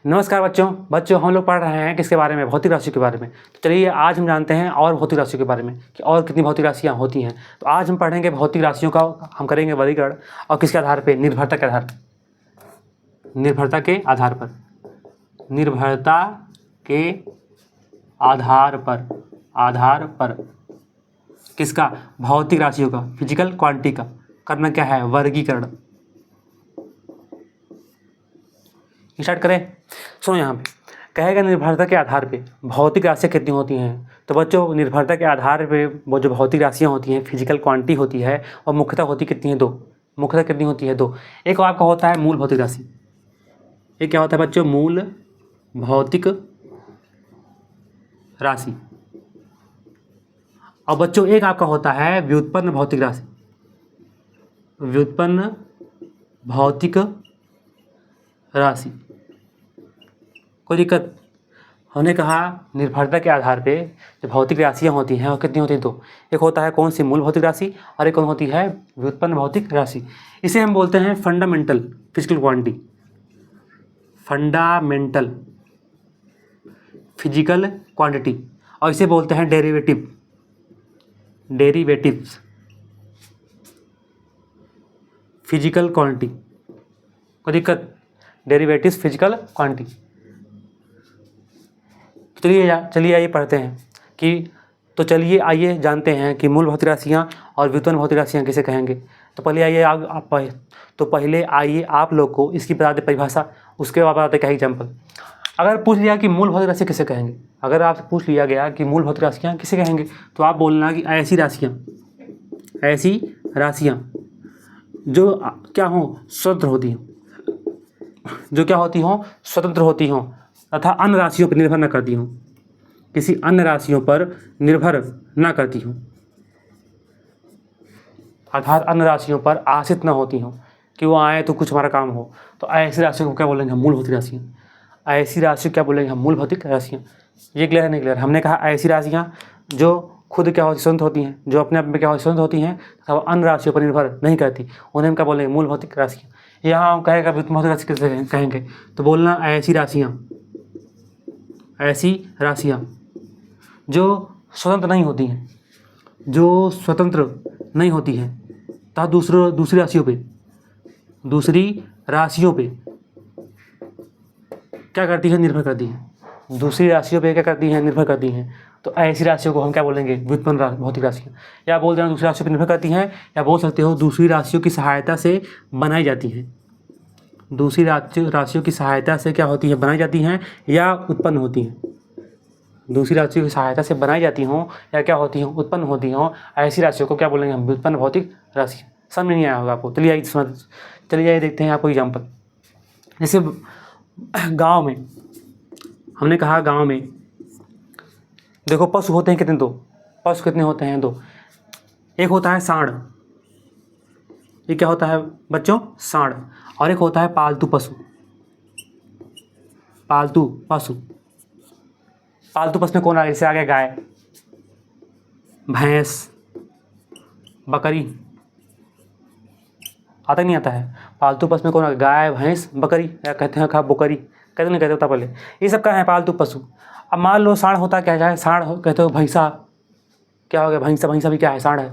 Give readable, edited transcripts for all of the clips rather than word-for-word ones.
नमस्कार बच्चों हम लोग पढ़ रहे हैं किसके बारे में, भौतिक राशियों के बारे में। तो चलिए आज हम जानते हैं और भौतिक राशियों के बारे में कि और कितनी भौतिक राशियाँ होती हैं। तो आज हम पढ़ेंगे भौतिक राशियों का, हम करेंगे वर्गीकरण और किसके आधार पे, निर्भरता के आधार पर। निर्भरता के आधार पर, निर्भरता के आधार पर किसका, भौतिक राशियों का, फिजिकल क्वांटिटी का करना क्या है, वर्गीकरण। स्टार्ट करें। सुनो, यहाँ पे कहेगा निर्भरता के आधार पे भौतिक राशियाँ कितनी होती हैं। तो बच्चों निर्भरता के आधार पे वो जो भौतिक राशियाँ होती हैं, फिजिकल क्वांटिटी होती है और मुख्यतः होती कितनी है, दो। मुख्यतः कितनी होती है, दो। एक आपका होता है मूल भौतिक राशि। एक क्या होता है बच्चों, मूल भौतिक राशि। और बच्चों एक आपका होता है व्युत्पन्न भौतिक राशि। व्युत्पन्न भौतिक राशि। कोई दिक्कत? हमने कहा निर्भरता के आधार पे जो भौतिक राशियाँ होती हैं वो कितनी होती हैं, दो। एक होता है कौन सी, मूल भौतिक राशि, और एक कौन होती है, व्युत्पन्न भौतिक राशि। इसे हम बोलते हैं fundamental physical quantity. Fundamental physical quantity. और इसे बोलते हैं डेरिवेटिव्स फिजिकल क्वांटिटी। कोई दिक्कत? Derivatives physical quantity. चलिए आइए पढ़ते हैं कि, तो चलिए आइए जानते हैं कि मूल भौतिक राशियाँ और व्युत्पन्न भौतिक राशियाँ किसे कहेंगे। तो पहले आइए आप लोग को इसकी बता दें परिभाषा, उसके बाद बताते क्या एग्जाम्पल। अगर पूछ लिया कि मूल भौतिक राशि किसे कहेंगे, अगर आपसे पूछ लिया गया कि मूल भौतिक राशियाँ किसे कहेंगे, तो आप बोलना कि ऐसी राशियाँ जो क्या हों, स्वतंत्र होती हों, जो क्या होती हों, स्वतंत्र होती हों तथा अन्य राशियों पर निर्भर न करती हों, किसी अन्य राशियों पर निर्भर न करती हों, अर्थात अन्य राशियों पर आश्रित न होती हों कि वो आए तो कुछ हमारा काम हो। तो ऐसी राशियों को क्या बोलेंगे हम, मूल भौतिक राशियाँ। ऐसी राशियों क्या बोलेंगे हम, मूल भौतिक राशियाँ। ये क्लियर है नहीं क्लियर? हमने कहा ऐसी राशियाँ जो खुद क्या होती, स्वतंत्र होती हैं, जो अपने आप में क्या होती, स्वतंत्र होती हैं तथा अन्य राशियों पर निर्भर नहीं करती, उन्हें हम क्या बोलेंगे, मूल भौतिक राशियाँ। यहाँ हम कहेगा व्युत्पन्न भौतिक राशि किसे कहेंगे, तो बोलना ऐसी राशियाँ जो स्वतंत्र नहीं होती हैं, तथा दूसरी राशियों पे क्या करती है, निर्भर करती हैं। दूसरी राशियों पे क्या करती हैं, निर्भर करती हैं। तो ऐसी राशियों को हम क्या बोलेंगे, व्युत्पन्न भौतिक राशियाँ। या बोल देना दूसरी राशियों पर निर्भर करती हैं, या बोल सकते हो दूसरी राशियों की सहायता से बनाई जाती हैं। दूसरी राशियों की सहायता से क्या होती है, बनाई जाती हैं या उत्पन्न होती हैं। दूसरी राशियों की सहायता से बनाई जाती हों या क्या होती हों, उत्पन्न होती हों, ऐसी राशियों को क्या बोलेंगे हम, व्युत्पन्न भौतिक राशि। समझ में नहीं आया होगा आपको? चलिए आइए देखते हैं आपको एग्जाम्पल। जैसे गांव में, हमने कहा गांव में देखो पशु होते हैं कितने, दो। पशु कितने होते हैं, दो। एक होता है सांड, ये क्या होता है बच्चों, सांड। और एक होता है पालतू पशु। पालतू पशु में कौन आ गया, जैसे आ गया गाय, भैंस, बकरी। आता नहीं आता है? पालतू पशु में कौन आ गया, गाय, भैंस, बकरी, या कहते हैं बोकरी, कहते नहीं कहते होता पहले, ये सब क्या है, पालतू पशु। अब मान लो सांड होता क्या है, सांड कहते हो भैंसा, क्या हो गया, भैंसा भी क्या है, सांड है।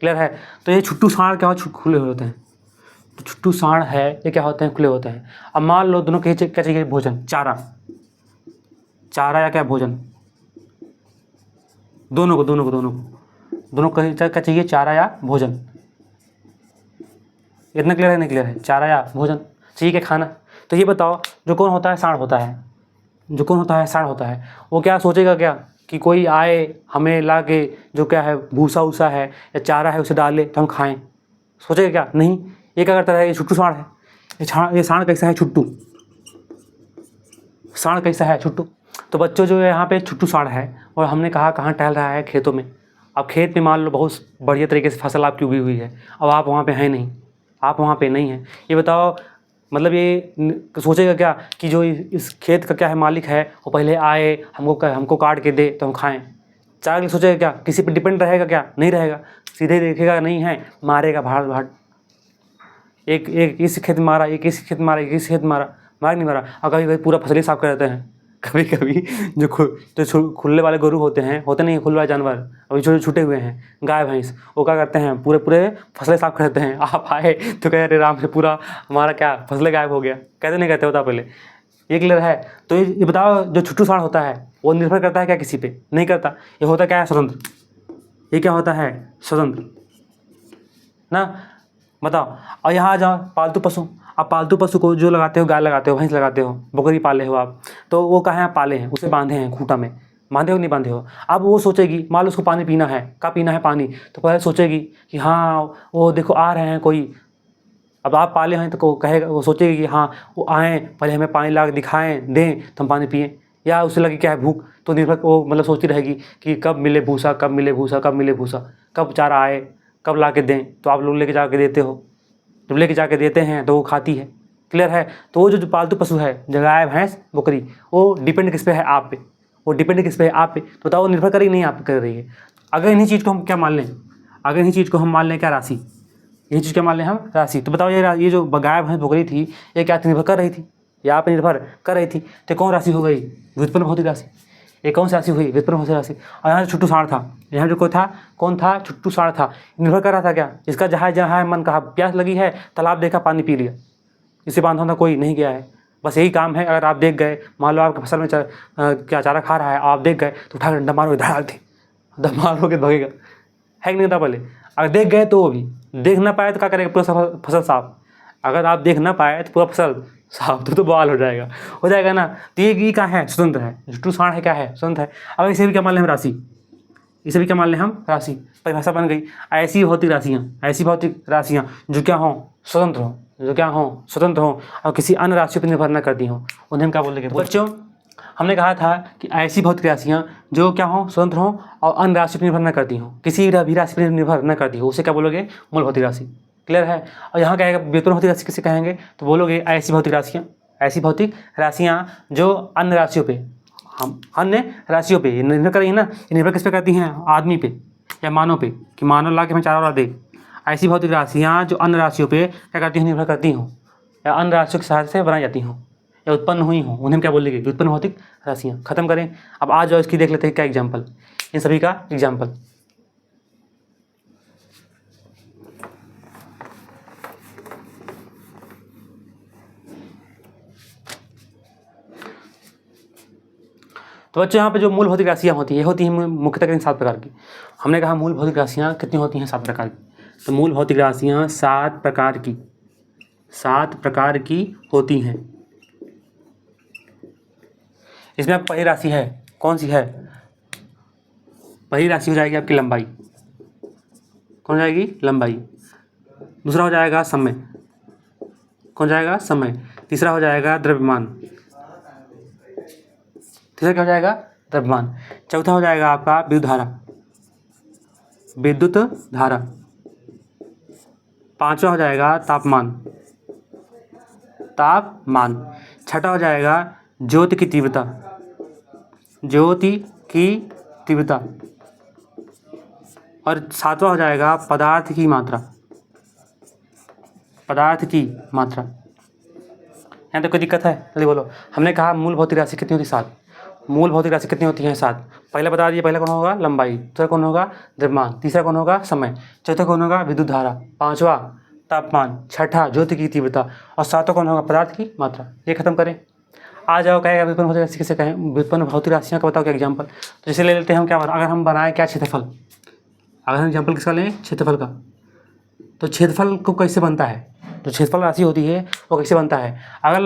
क्लियर है? तो ये छुट्टू सांड क्या हो, खुले होते हैं। तो छुट्टू सांड है, ये क्या होते हैं, खुले होते हैं। अब मान लो दोनों क्या चाहिए, भोजन, चारा या क्या, भोजन। दोनों को क्या चाहिए, चारा या भोजन। इतना क्लियर है नहीं क्लियर है? चारा या भोजन चाहिए क्या, खाना। तो ये बताओ जो कौन होता है, सांड होता है, वो क्या सोचेगा क्या कि कोई आए हमें ला के जो क्या है, भूसा उसा है या चारा है, उसे डाले तो हम खाएं, सोचेगा क्या? नहीं। ये क्या करता है, ये छुट्टू सांड है। ये सांड कैसा है, छुट्टू। तो बच्चों जो यहाँ पे छुट्टू सांड है, और हमने कहा कहाँ टहल रहा है, खेतों में। अब खेत में मान लो बहुत बढ़िया तरीके से फसल आपकी उगी हुई है, अब आप वहाँ पे हैं नहीं, ये बताओ मतलब ये सोचेगा क्या कि जो इस खेत का क्या है, मालिक है, वो पहले आए हमको काट के दे तो हम खाएं। चारा के लिए सोचेगा क्या, किसी पर डिपेंड रहेगा क्या, नहीं रहेगा। सीधे देखेगा नहीं है, मारेगा भाड़। एक इस खेत मारा, एक इस खेत मारा, मार नहीं मारा। और कभी कभी पूरा फसल ही साफ कर देते हैं। कभी कभी जो खुले वाले गोरू होते नहीं खुले वाले जानवर, अभी जो छूटे हुए हैं गाय भैंस, वो क्या करते हैं पूरे पूरे फसलें साफ कर देते हैं। आप आए तो कह रहे राम से पूरा हमारा क्या फसलें गायब हो गया, कहते नहीं कहते होता पहले। ये क्लियर है। तो ये बताओ जो छुट्टू साड़ होता है वो निर्भर करता है क्या किसी पे? नहीं करता। ये होता क्या है? स्वतंत्र। ये क्या होता है? स्वतंत्र ना। बताओ। और यहाँ आ जाओ पालतू पशु। आप पालतू पशु को जो लगाते हो, गाय लगाते हो, भैंस लगाते हो, बकरी पाले हो आप, तो वो कहाँ हैं? पाले हैं, उसे बांधे हैं खूंटा में। बांधे हो नहीं बांधे हो? अब वो सोचेगी, मान लो उसको पानी पीना है, क्या पीना है? पानी। तो पहले सोचेगी कि हाँ वो देखो आ रहे हैं कोई। अब आप पाले हैं तो कहेगा, वो सोचेगी कि हाँ वो आएँ, पहले हमें पानी ला के दिखाएँ, दें तो हम पानी पिएँ। या उसे लगे क्या है भूख, तो निर्भर वो मतलब सोचती रहेगी कि कब मिले भूसा, कब मिले भूसा, कब मिले भूसा, कब चारा आए, कब ला के दें। तो आप लोग लेके जाके देते हो। जब लेके जाके देते हैं तो वो खाती है। क्लियर है। तो वो जो पालतू पशु है, गाय भैंस बकरी, वो डिपेंड किस पे है? आप पे। वो डिपेंड किस पे है? आप पे। तो बताओ वो निर्भर कर रही नहीं आप कर रही है। अगर इन्हीं चीज़ को हम क्या मान लें? अगर इन्हीं चीज़ को हम मान लें क्या? राशि। यही चीज़ क्या मान लें हम? राशि। तो बताओ ये जो गाय भैंस बकरी थी, ये क्या निर्भर कर रही थी? यहाँ पे निर्भर कर रही थी। तो कौन राशि हो गई? व्युत्पन्न भौतिक राशि। ये कौन सी राशि हुई? व्युत्पन्न भौतिक राशि। और यहाँ जो छुट्टू साड़ था, यहाँ जो कोई था, कौन था? छुट्टू साड़ था। निर्भर कर रहा था क्या? इसका जहाँ जहाँ मन कहा, प्यास लगी है, तालाब देखा, पानी पी लिया। इसे बांधा था कोई नहीं गया है। बस यही काम है। अगर आप देख गए, मान लो आपके फसल में क्या चारा खा रहा है, आप देख गए तो उठा कर डंडा मारोगे, धड़ाक दे, डंडा मारोगे भगेगा, है कि नहीं होता? पहले अगर देख गए तो वो भी, देख ना पाए तो क्या करेगा? पूरा फसल साफ। अगर आप देख ना पाए तो पूरा फसल साफ, तो बवाल हो जाएगा ना। तो ये क्या है? स्वतंत्र है। छुट्टू साड़ है क्या है? स्वतंत्र है। अब इसे भी क्या मान लें हम? राशि। इसे भी क्या मान लें हम? राशि। परिभाषा बन गई। ऐसी भौतिक राशियाँ जो क्या हों? स्वतंत्र हों। जो क्या हों? स्वतंत्र हों और किसी अन्य राशियों पर निर्भर न करती हों, उन्हें हम क्या बोलेंगे? बच्चों हमने कहा था कि ऐसी भौतिक राशियाँ जो क्या हों? स्वतंत्र हों और अन्य राशि पर निर्भर न करती हों, किसी भी राशि पर निर्भर न करती हो, उसे क्या बोलोगे? मूल भौतिक राशि। क्लियर है। और यहाँ क्या है? व्युत्पन्न भौतिक राशि किसे कहेंगे? तो बोलोगे ऐसी भौतिक राशियाँ जो अन्य राशियों पे, हम अन्य राशियों पे निर्भर कर रही है ना। ये निर्भर किस पे करती हैं? आदमी पे या मानव पे, कि मानव ला के हमें चारा वारा दे। ऐसी भौतिक राशियाँ जो अन्य राशियों पे क्या करती हैं? निर्भर करती हों या अन्य राशियों की सहायता से बनाई जाती हों या उत्पन्न हुई हों, उन्हें क्या बोलेंगे? व्युत्पन्न भौतिक राशियाँ। खत्म करें। अब आज जो इसकी देख लेते हैं क्या एग्जाम्पल, इन सभी का एग्जाम्पल। तो बच्चों यहाँ पे जो मूल भौतिक राशियाँ होती हैं मुख्यतः करीब 7 प्रकार की। हमने कहा मूल भौतिक राशियाँ कितनी होती हैं? 7 प्रकार की। तो मूल भौतिक राशियाँ 7 प्रकार की होती हैं। इसमें आप पहली राशि है, कौन सी है? पहली राशि हो जाएगी आपकी लंबाई। कौन हो जाएगी? लंबाई। दूसरा हो जाएगा समय। कौन जाएगा? समय। तीसरा हो जाएगा द्रव्यमान। तीसरा क्या हो जाएगा? द्रव्यमान। चौथा हो जाएगा आपका विद्युत धारा। पांचवा हो जाएगा तापमान। छठा हो जाएगा ज्योति की तीव्रता। और सातवां हो जाएगा पदार्थ की मात्रा। यहाँ तो कोई दिक्कत है? जल्दी बोलो। हमने कहा मूल भौतिक राशि कितनी होती है? 7। मूल भौतिक राशि कितनी होती हैं? 7। पहले बता दिए। पहला कौन होगा? लंबाई। दूसरा कौन होगा? द्रव्यमान। तीसरा कौन होगा? समय। चौथा कौन होगा? विद्युत धारा। पांचवा तापमान। छठा ज्योति की तीव्रता। और सातवां कौन होगा? पदार्थ की मात्रा। ये खत्म करें। आ जाओ कहेगा व्युत्पन्न भौतिक राशि किसे कहें? व्युत्पन्न भौतिक राशियाँ का बताओ क्या एग्जाम्पल। तो जैसे ले लेते हैं हम क्या, अगर हम बनाए क्या? क्षेत्रफल। अगर हम एग्जाम्पल किसका लें? क्षेत्रफल का। तो क्षेत्रफल को कैसे बनता है? जो क्षेत्रफल राशि होती है वो कैसे बनता है? अगर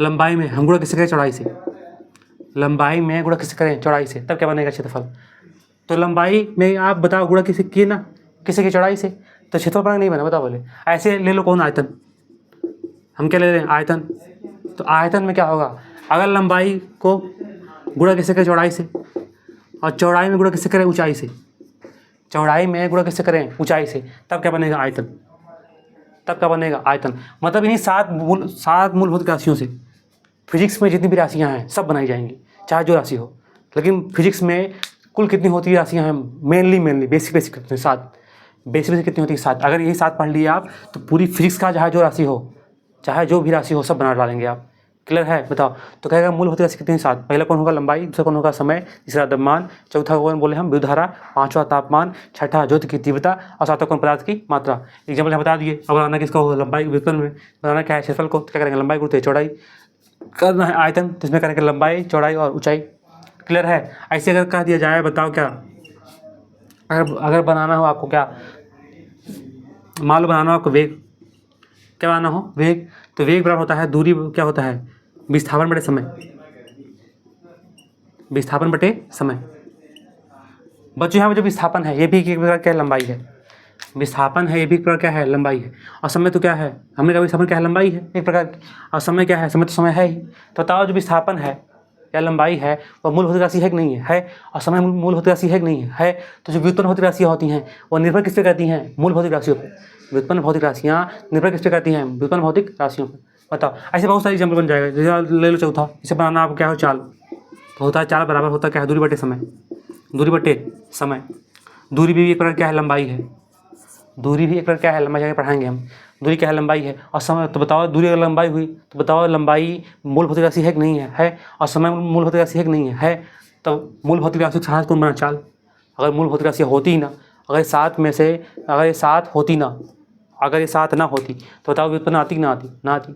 लंबाई में हम गुणा किससे करें? चौड़ाई से। लंबाई में गुणा किससे करें? चौड़ाई से, तब क्या बनेगा? क्षेत्रफल। तो लंबाई में आप बताओ गुणा किसे किए ना? किससे की? चौड़ाई से। तो क्षेत्रफल बना नहीं बना? बताओ बोले। ऐसे ले लो कौन? आयतन। हम क्या ले रहे हैं? आयतन। तो आयतन में क्या होगा? अगर लंबाई को गुणा किससे करें? चौड़ाई से। और चौड़ाई में गुणा किससे करें? ऊंचाई से। चौड़ाई में गुणा किससे करें? ऊंचाई से, तब क्या बनेगा? आयतन। मतलब इन्हीं 7 मूल भौतिक राशियों से फिजिक्स में जितनी भी राशियाँ हैं सब बनाई जाएंगी, चाहे जो राशि हो। लेकिन फिजिक्स में कुल कितनी होती है राशियाँ हैं? मेनली बेसिक कितनी? 7। बेसिक कितनी होती है? 7। अगर यही 7 पढ़ लिए आप तो पूरी फिजिक्स का जहाँ जो राशि हो चाहे जो भी राशि हो सब बना डालेंगे आप। क्लियर है? बताओ। तो कहेगा मूल भौतिक राशि कितनी? 7। पहला कौन होगा? लंबाई। दूसरा कौन होगा? समय। तीसरा द्रव्यमान। चौथा कौन बोले हम? विद्युत धारा। पांचवा तापमान। छठा ज्योति की तीव्रता और सातवां कौन? पदार्थ की मात्रा। एग्जाम्पल हम बता दिए। अब बनाना किसका होगा? लंबाई व्युत्पन्न में बनाना क्या है? क्षेत्रफल को। क्या करेंगे? लंबाई गुणित चौड़ाई। करना है आयतन, तो इसमें करेंगे लंबाई, चौड़ाई और ऊंचाई। क्लियर है? ऐसे अगर कह दिया जाए, बताओ क्या अगर बनाना हो आपको, क्या मान लो बनाना हो आपको वेग, क्या बनाना हो? वेग। तो वेग बराबर होता है दूरी, क्या होता है? विस्थापन बटे समय। विस्थापन बटे समय। बच्चों यहाँ पे जो विस्थापन है ये भी एक प्रकार क्या है? लंबाई है। विस्थापन है ये भी एक प्रकार क्या है? लंबाई है। और समय तो क्या है? हमने कहा विस्थापन क्या है? लंबाई है एक प्रकार की। और समय क्या है? समय तो समय है ही। तो बताओ जो विस्थापन है या लंबाई है वह मूल भौतिक राशि है कि नहीं है? है। और समय मूल भौतिक राशि है कि नहीं है? है। तो जो व्युत्पन्न भौतिक राशियाँ होती हैं वो निर्भर किस पे करती हैं? मूल भौतिक राशियों पर। व्युत्पन्न भौतिक राशियाँ निर्भर किस पे करती हैं? व्युत्पन्न भौतिक राशियों पर। बताओ। ऐसे बहुत सारी एग्जाम्पल बन जाएगा। जैसे ले लो चौथा, इसे बनाना आपको क्या हो? चाल। तो होता है चाल बराबर होता क्या है? दूरी बटे समय। दूरी बटे समय। दूरी भी एक प्रकार क्या है? लंबाई है। दूरी भी एक प्रकार क्या है? लंबाई जाके पढ़ाएंगे हम। दूरी क्या है? लंबाई है। और समय, तो बताओ दूरी अगर लंबाई हुई तो बताओ लंबाई मूल भौतिक राशि है कि नहीं है? है। और समय मूल भौतिक राशि है कि नहीं है? है। तो मूल भौतिक राशि के साथ कौन बना? चाल। अगर मूल भौतिक राशि होती ही ना, अगर ये 7 में से अगर ये 7 होती ना, अगर ये 7 ना होती तो बताओ व्युत्पन्न आती कि ना आती? ना आती।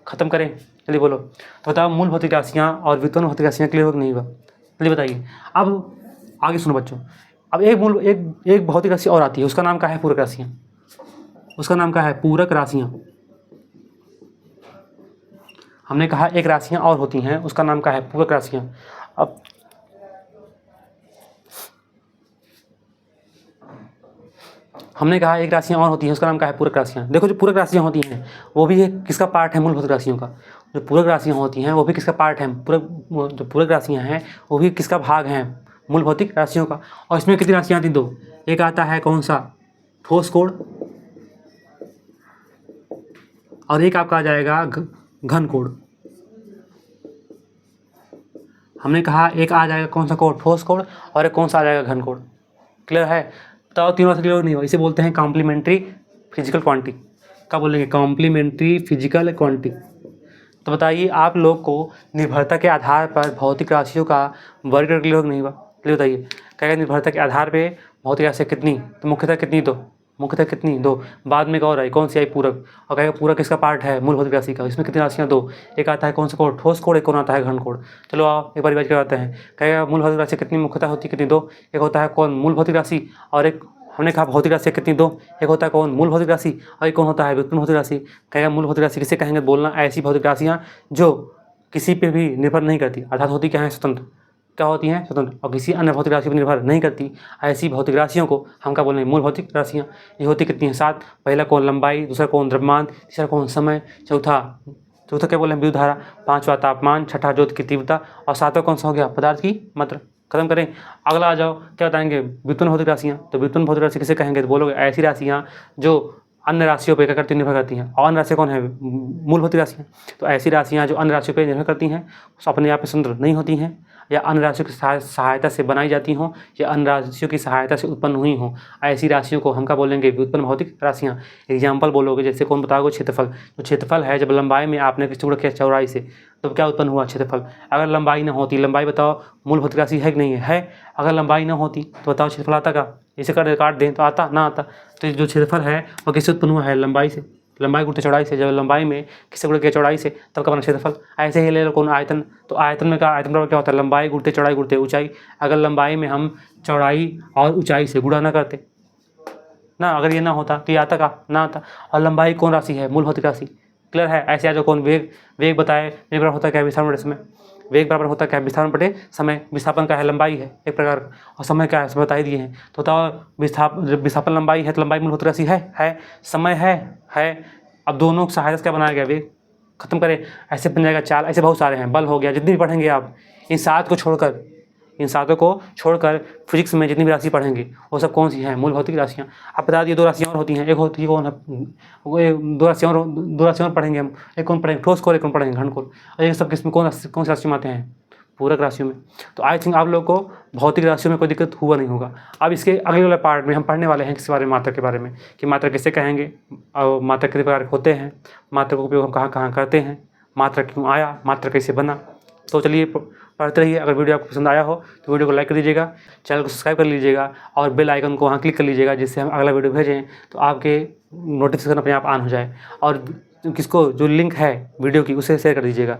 खत्म करें, चलिए बोलो। तो बताओ मूल भौतिक राशियाँ और व्युत्पन्न भौतिक राशियाँ क्लियर हो कि नहीं हुआ? चलिए बताइए। अब आगे सुनो बच्चों। अब एक भौतिक राशि और आती है, उसका नाम क्या है? पूरक राशियाँ। उसका नाम क्या है? पूरक राशियाँ। हमने कहा एक राशियाँ और होती हैं, उसका नाम क्या है? पूरक राशियाँ। अब हमने कहा एक राशियाँ और होती हैं, उसका नाम क्या है? पूरक राशियाँ। देखो जो पूरक राशियाँ होती हैं वो भी किसका पार्ट है? मूल भौतिक राशियों का। जो पूरक राशियाँ होती हैं वो भी किसका पार्ट है? जो पूरक राशियाँ हैं वो भी किसका भाग हैं? मूल भौतिक राशियों का। और इसमें कितनी राशियाँ आती? 2। एक आता है कौन सा? ठोस कोण। और एक आपका आ जाएगा घन कोण। हमने कहा एक आ जाएगा कौन सा कोण? ठोस कोण। और एक कौन सा आ जाएगा? घन कोण। क्लियर है? बताओ तीनों से क्लियर नहीं हुआ? इसे बोलते हैं कॉम्प्लीमेंट्री फिजिकल क्वांटिटी। क्या बोलेंगे? Complementary physical quantity. तो बताइए आप लोग को निर्भरता के आधार पर भौतिक राशियों का वर्गीकरण क्लियर हो कि नहीं हुआ? चलिए बताइए। कहेगा निर्भरता के आधार पे भौतिक राशियाँ कितनी? तो मुख्यतः कितनी? 2। मुख्यतः कितनी? 2। बाद में एक और आई, कौन सी आई? पूरक। और कहेगा पूरक किसका पार्ट है? मूल भौतिक राशि का। इसमें कितनी राशियाँ? 2। एक आता है कौन सा कोण? ठोस कोण। एक कौन आता है? घन कोण। चलो आओ एक बार रिवाइज करवाते हैं। कहेगा मूल भौतिक राशि कितनी मुख्यतः होती? कितनी? 2। एक होता है कौन? मूल भौतिक राशि। और एक हमने कहा भौतिक राशि कितनी? 2। एक होता है कौन? मूल भौतिक राशि। और एक कौन होता है? व्युत्पन्न भौतिक राशि। कहेगा मूल भौतिक राशि किसे कहेंगे? बोलना ऐसी भौतिक राशियाँ जो किसी पे भी निर्भर नहीं करती, अर्थात होती क्या है? स्वतंत्र। क्या होती हैं? स्वतंत्र। और किसी अन्य भौतिक राशि पर निर्भर नहीं करती, ऐसी भौतिक राशियों को हम क्या बोलेंगे? मूल भौतिक राशियाँ। ये होती कितनी हैं? 7। पहला कौन? लंबाई। दूसरा कौन? द्रव्यमान। तीसरा कौन? समय। चौथा क्या बोले? विद्युत धारा। पांचवा तापमान। छठा ज्योति की तीव्रता। और सातवां कौन सा हो गया? पदार्थ की मात्रा। खत्म करें। अगला आ जाओ, क्या बताएंगे? व्युत्पन्न भौतिक राशियाँ। तो व्युत्पन्न भौतिक राशि किसे कहेंगे? तो बोलोगे ऐसी राशियाँ जो अन्य राशियों पर क्या करती? निर्भर करती हैं। और अन्य राशियाँ कौन है? मूल भौतिक राशियाँ। तो ऐसी राशियाँ जो अन्य राशियों पर निर्भर करती हैं, अपने आप में स्वतंत्र नहीं होती हैं, या अन्य राशियों की सहायता से बनाई जाती हों, या अन्य राशियों की सहायता से उत्पन्न हुई हों, ऐसी राशियों को हम क्या बोलेंगे? व्युत्पन्न भौतिक राशियाँ। एग्जाम्पल बोलोगे, जैसे कौन बताओगे? क्षेत्रफल। तो क्षेत्रफल है जब लंबाई में आपने किसी टुकड़ा किया चौड़ाई से, तो क्या उत्पन्न हुआ? क्षेत्रफल। अगर लंबाई न होती, लंबाई बताओ मूल भौतिक राशि है कि नहीं है? है। अगर लंबाई न होती तो बताओ क्षेत्रफल आता का? इसे काट दें तो आता ना आता? तो जो क्षेत्रफल है वो किससे उत्पन्न हुआ है? लंबाई से। लंबाई गुणित चौड़ाई से। जब लंबाई में किससे गुणा किया? चौड़ाई से, तब का बना क्षेत्रफल। ऐसे ही ले लो कौन? आयतन। तो आयतन में आयतन बराबर क्या होता है? लंबाई गुणित चौड़ाई गुणित ऊंचाई। अगर लंबाई में हम चौड़ाई और ऊंचाई से गुणा ना करते ना, अगर ये ना होता तो ये आता का? ना आता। और लंबाई कौन राशि है? मूल भौतिक राशि। क्लियर है? ऐसे आ जाओ कौन? वेग। वेग बताए वेग बराबर होता है क्या? विस्थापन बटे समय। वेग बराबर होता है क्या? विस्थापन बटे समय। विस्थापन का है? लंबाई है एक प्रकार का। और समय क्या है? समय बता ही दिए हैं। तो बताओ विस्थापन लंबाई है तो लंबाई मूल भौतिक राशि है। समय है। अब दोनों की सहायता से क्या बनाया गया? वेग। खत्म करें। ऐसे बन जाएगा चाल। ऐसे बहुत सारे हैं। बल हो गया। जितनी भी पढ़ेंगे आप, इन सातों को छोड़कर फिजिक्स में जितनी भी राशि पढ़ेंगे वो सब कौन सी हैं? मूल भौतिक राशियाँ। आप बता दिए 2 राशियाँ और होती हैं। एक होती है कौन है? वो 2 राशियाँ और पढ़ेंगे हम। एक कौन पढ़ेंगे? ठोस कोण। एक कौन पढ़ेंगे? घन कोण। और ये सब किसमें कौन सी राशि में आते हैं? पूरक राशियों में। तो आई थिंक आप लोगों को भौतिक राशियों में कोई दिक्कत हुआ नहीं होगा। अब इसके अगले वाले पार्ट में हम पढ़ने वाले हैं किस बारे में, मात्रा के बारे में, कि मात्रा कैसे कहेंगे और मात्रा कितने प्रकार के होते हैं, मात्रा का उपयोग हम कहाँ कहाँ करते हैं, मात्रा क्यों आया, मात्रा कैसे बना। तो चलिए पढ़ते रहिए। अगर वीडियो आपको पसंद आया हो तो वीडियो को लाइक कर दीजिएगा, चैनल को सब्सक्राइब कर लीजिएगा और बेल आइकन को वहाँ क्लिक कर लीजिएगा, जिससे हम अगला वीडियो भेजें तो आपके नोटिफिकेशन अपने आप ऑन हो जाए। और किसको जो लिंक है वीडियो की उसे शेयर कर दीजिएगा।